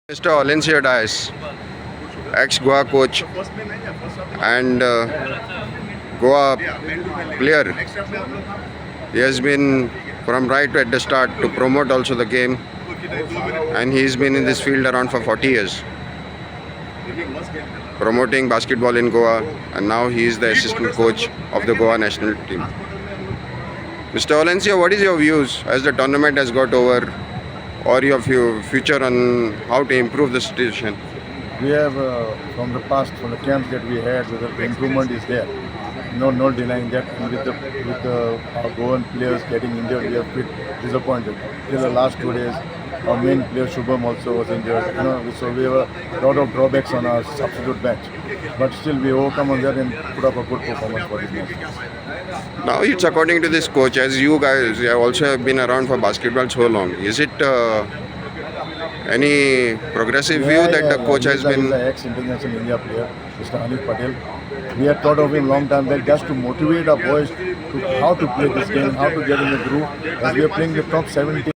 Mr. Valencia Dias, ex-Goa coach and Goa player. He has been from right at the start to promote also the game, and he's been in this field around for 40 years, promoting basketball in Goa, and now he is the assistant coach of the Goa national team. Mr. Valencia, what is your views as the tournament has got over, or your future on how to improve the situation? We have from the past, from the camps that we had, the improvement is there. No denying that. And with our Goan players getting injured, we are a bit disappointed. Till the last 2 days, our main player Shubham also was injured. So we have a lot of drawbacks on our substitute bench. But still, we overcome on that and put up a good performance for this match. Now it's according to this coach, as you guys have also been around for basketball so long. Is it any progressive view that the coach has been? He's an ex-international India player, Mr. Hanif Patel. We had thought of him long time back just to motivate our boys to how to play this game, how to get in the groove. As we are playing the top 17.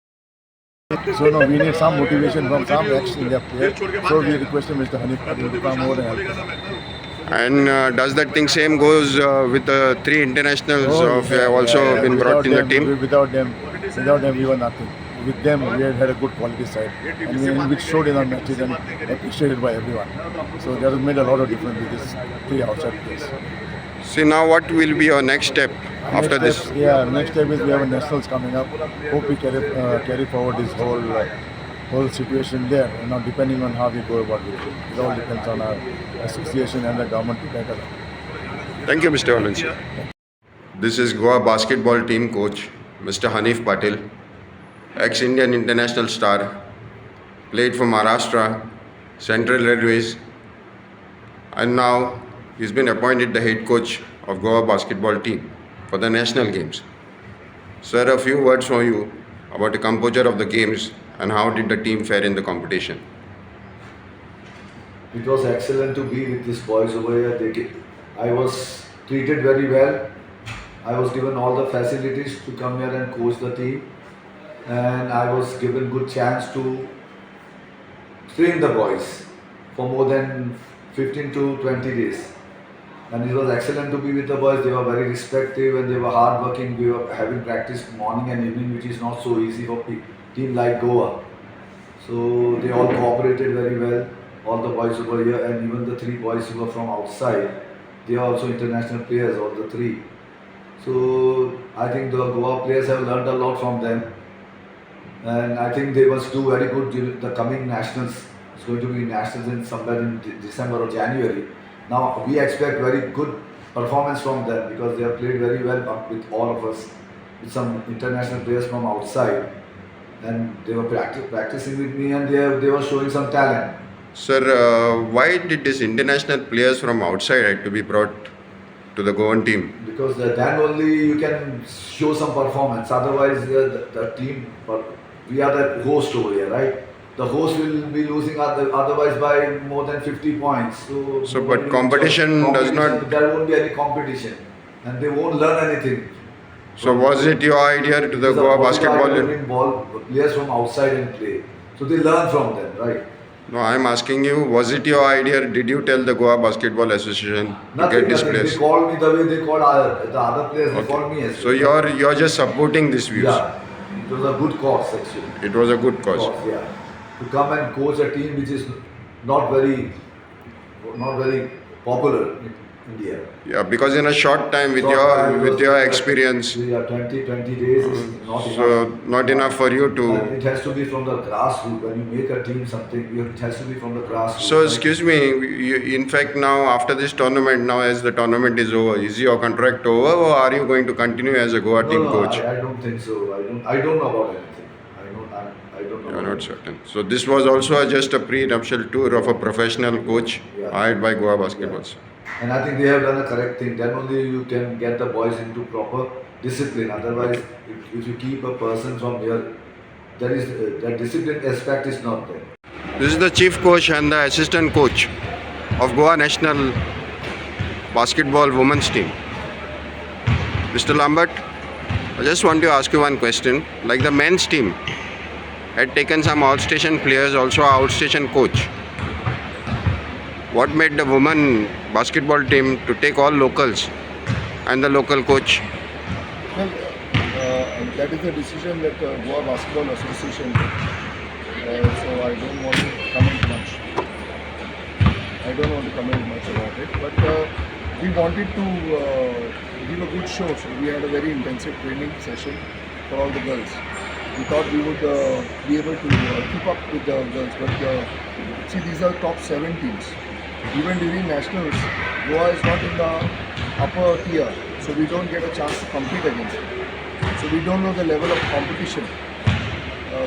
So no, we need some motivation from some ex-India player. So we requested Mr. Hanif Patel to come over and help us. And does that thing same goes with the three internationals who have also been brought in the team? Without them, we were nothing. With them, we had a good quality side, and which showed in our matches and appreciated by everyone. So that has made a lot of difference with these three outside players. See, now what will be your next step after this? Next step is we have a nationals coming up. Hope we carry forward this whole situation there. Now, depending on how we go about it, it all depends on our association and the government to back us up. Thank you, Mr. Valencia. This is Goa basketball team coach, Mr. Hanif Patil, ex-Indian international star, played for Maharashtra, Central Railways, and now he's been appointed the head coach of Goa basketball team for the national games. Sir, a few words from you about the composure of the games and how did the team fare in the competition? It was excellent to be with these boys over here. I was treated very well. I was given all the facilities to come here and coach the team, and I was given good chance to train the boys for more than 15 to 20 days. And it was excellent to be with the boys. They were very respectful and they were hard working. We were having practice morning and evening, which is not so easy for a team like Goa. So they all cooperated very well, all the boys over here, and even the three boys who were from outside. They are also international players, all the three. So I think the Goa players have learned a lot from them. And I think they must do very good during the coming nationals. It's going to be nationals in somewhere in December or January. Now we expect very good performance from them because they have played very well with all of us, with some international players from outside, and they were practicing with me, and they were showing some talent. Sir, why did these international players from outside had to be brought to the Goan team? Because then only you can show some performance. Otherwise, the team, we are the host over here, right? The host will be losing otherwise by more than 50 points. But competition does not. There won't be any competition, and they won't learn anything. So was it your idea to the Goa basketball? Bring players from outside and play, so they learn from them, right? No, I'm asking you, was it your idea? Did you tell the Goa Basketball Association to get these players? They called me the way they called the other players. Okay. They called me as well. So you're just supporting these views? Yeah, it was a good cause actually. It was a good cause. Yeah. To come and coach a team which is not very popular in India. Yeah, because in a short time with your experience, 20 days is not enough. So not enough for you to. And it has to be from the grassroots. When you make a team something, it has to be from the grassroots. So excuse me, in fact now after this tournament, now as the tournament is over, is your contract over or are you going to continue as a Goa team coach? I don't think so. I don't know about anything. I don't know. You are not certain. So this was also just a pre-nuptial tour of a professional coach hired by Goa Basketball. Yeah. And I think they have done a correct thing. Then only you can get the boys into proper discipline. Otherwise, if you keep a person from here, there is that discipline aspect is not there. This is the chief coach and the assistant coach of Goa national basketball women's team. Mr. Lambert, I just want to ask you one question. Like the men's team, had taken some outstation players, also a outstation coach. What made the women basketball team to take all locals and the local coach? Well, that is a decision that Goa Basketball Association took. So I don't want to comment much. I don't want to comment much about it. But we wanted to give a good show. So we had a very intensive training session for all the girls. We thought we would be able to keep up with the girls. But see, these are top 7 teams. Even during nationals, Goa is not in the upper tier. So we don't get a chance to compete against them. So we don't know the level of competition.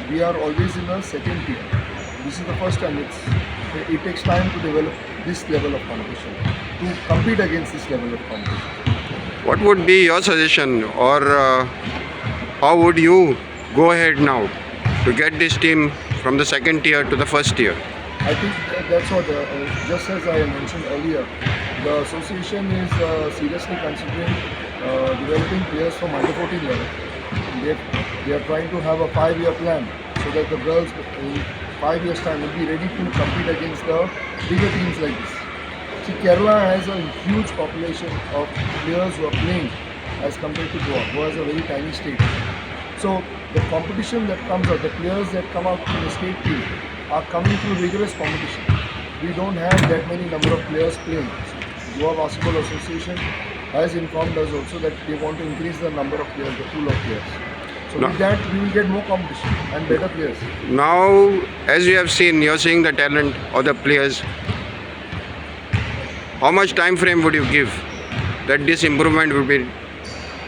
We are always in a second tier. This is the first time. It takes time to develop this level of competition, to compete against this level of competition. What would be your suggestion, or how would you go ahead now to get this team from the second tier to the first tier? I think that's what, just as I mentioned earlier, the association is seriously considering developing players from under 14 level. They are trying to have a 5-year plan so that the girls in 5 years' time will be ready to compete against the bigger teams like this. See, Kerala has a huge population of players who are playing as compared to Goa. Goa is a very tiny state. So the competition that comes out, the players that come out in the state team are coming through rigorous competition. We don't have that many number of players playing. Goa Basketball Association has informed us also that they want to increase the number of players, the pool of players. So with that, we will get more competition and better players. Now, as you have seen, you're seeing the talent of the players. How much time frame would you give that this improvement will be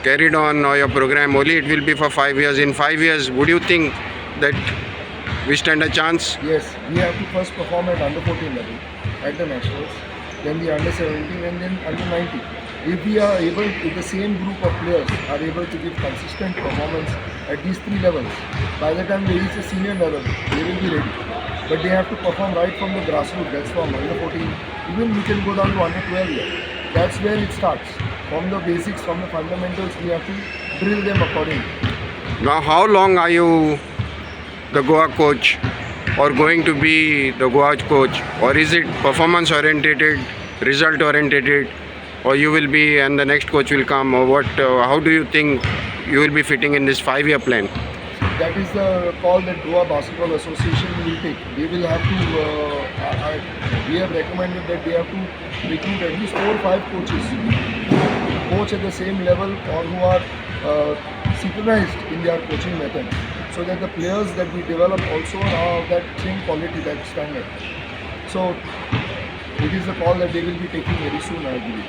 carried on, or your program only it will be for 5 years? In 5 years, would you think that we stand a chance? Yes, we have to first perform at under 14 level at the nationals, then the under 17 and then under 19. If we are able, if the same group of players are able to give consistent performance at these 3 levels, by the time they reach the senior level, they will be ready. But they have to perform right from the grassroots, that's from under 14. Even we can go down to under 12 level. That's where it starts. From the basics, from the fundamentals, we have to drill them accordingly. Now, how long are you the Goa coach, or going to be the Goa coach, or is it performance oriented, result oriented, or you will be and the next coach will come, or what? How do you think you will be fitting in this 5-year plan? That is the call that Goa Basketball Association will take. They will have to, we have recommended that they have to recruit at least 4 or 5 coaches, coach at the same level or who are synchronized in their coaching method, so that the players that we develop also are of that same quality, that standard. So it is a call that they will be taking very soon, I believe.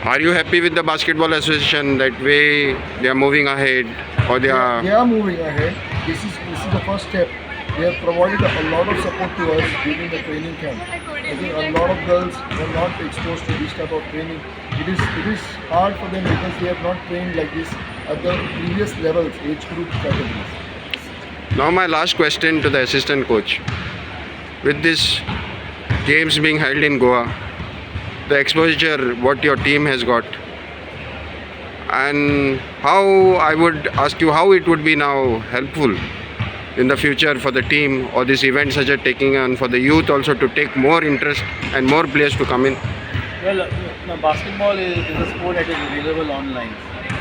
Are you happy with the basketball association that way they are moving ahead, or they are? They are moving ahead. This is the first step. They have provided a lot of support to us during the training camp. I think a lot of girls were not exposed to this type of training. It is hard for them because they have not trained like this at the previous levels, age group categories. Now my last question to the assistant coach. With this games being held in Goa, the exposure what your team has got, and how, I would ask you, how it would be now helpful in the future for the team, or this event such as taking on for the youth also to take more interest and more players to come in? Well, basketball is a sport that is available online,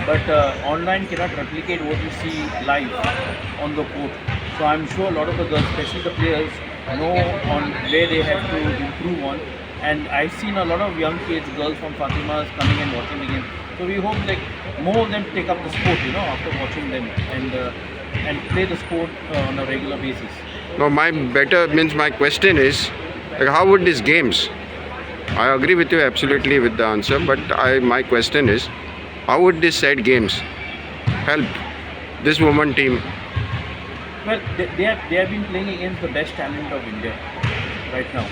but online cannot replicate what you see live on the court. So I'm sure a lot of the girls, especially the players, know on where they have to improve on. And I've seen a lot of young kids, girls from Fatima's coming and watching the game. So we hope like more of them take up the sport, after watching them and play the sport on a regular basis. Now my question is, like, how would these games, I agree with you absolutely with the answer, but my question is, how would these said games help this women team? Well, they have been playing against the best talent of India right now.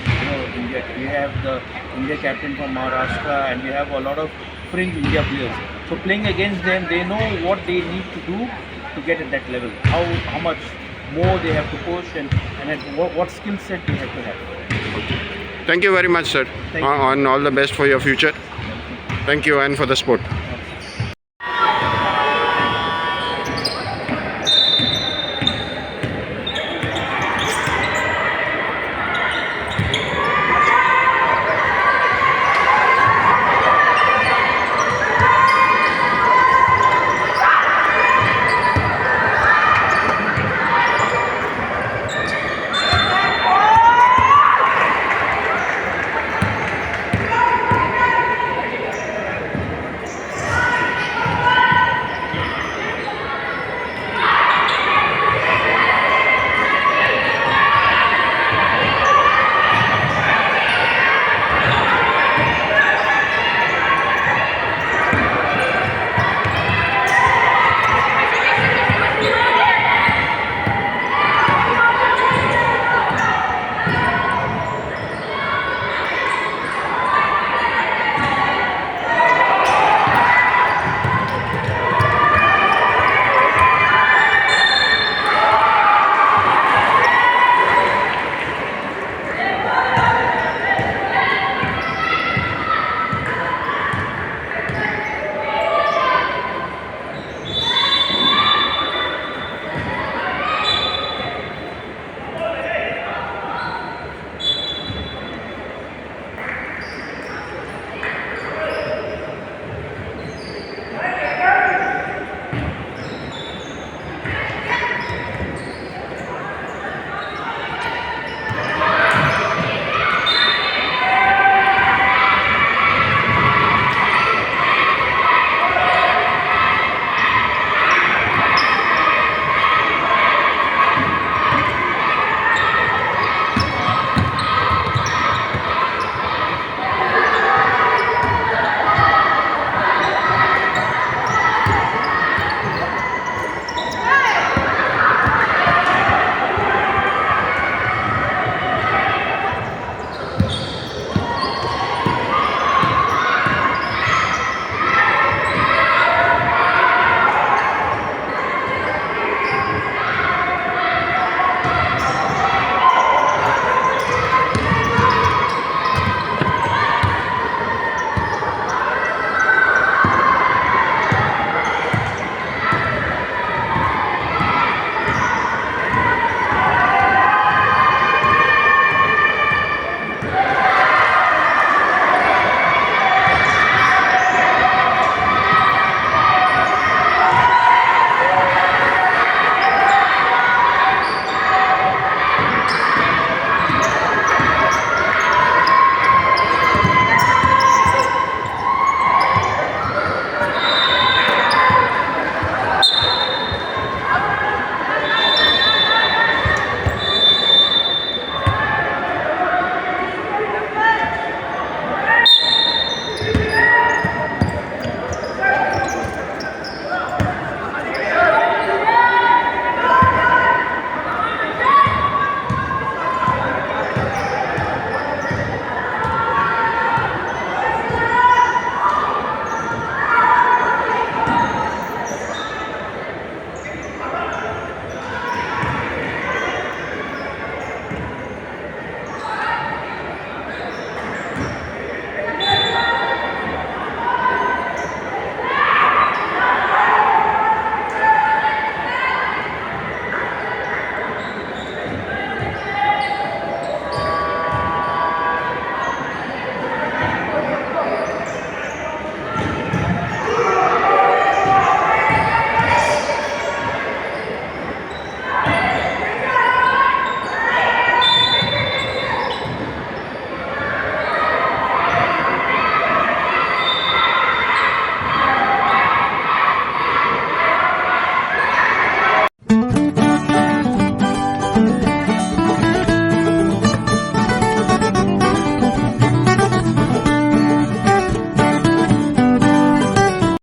India, we have the India captain from Maharashtra, and we have a lot of fringe India players. So playing against them, they know what they need to do to get at that level. How much more they have to push, and at what skill set they have to have. Thank you very much, sir. Thank you. And all the best for your future. Thank you, and for the sport.